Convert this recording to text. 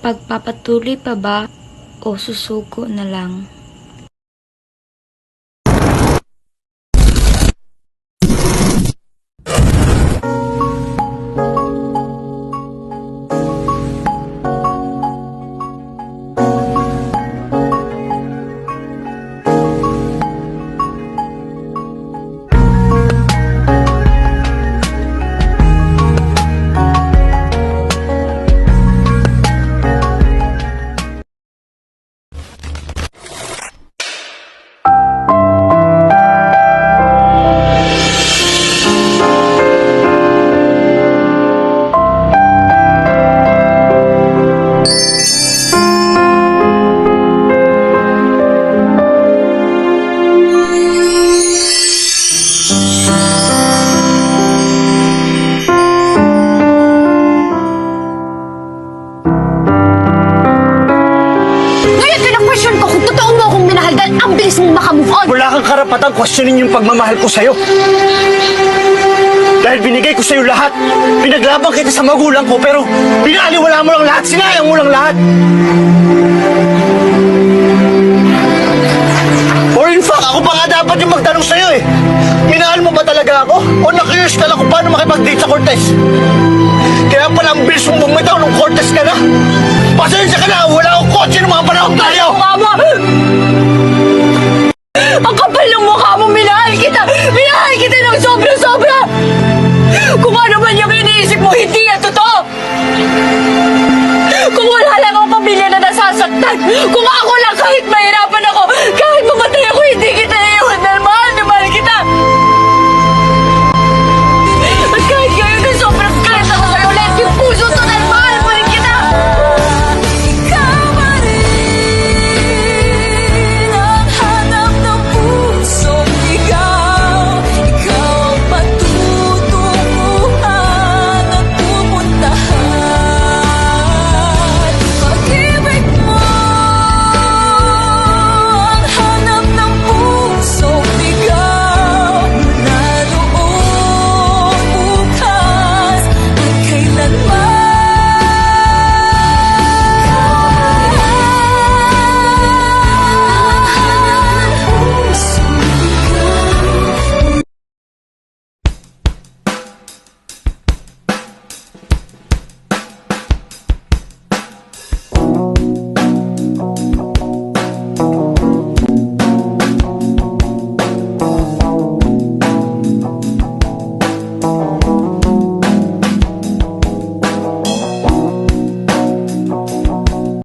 Pagpapatuloy pa ba o susuko na lang? Wala kang karapatang questionin yung pagmamahal ko sa'yo. Dahil binigay ko sa'yo lahat. Pinaglaban kita sa magulang ko, pero binaliwala mo lang lahat. Sinayang mo lang lahat. Or in fact, ako pa nga dapat yung magtanong sa'yo eh. Minahal mo ba talaga ako? O na-curious ka lang kung paano makipag-date sa Cortez? Kaya pala ang bilis mong bumitaw nung Cortez ka na. Pasensya ka na, wala akong kotse ng mga panahon tayo. Mama! Ang kapal ng mukha mo, minahal kita! Minahal kita ng sobra-sobra! Kung ano man yung iniisip mo, hindi yan totoo! Kung wala lang akong pamilya na nasasaktan, kung ako lang kahit mahirapan ako, kahit mamatay ako, hindi kita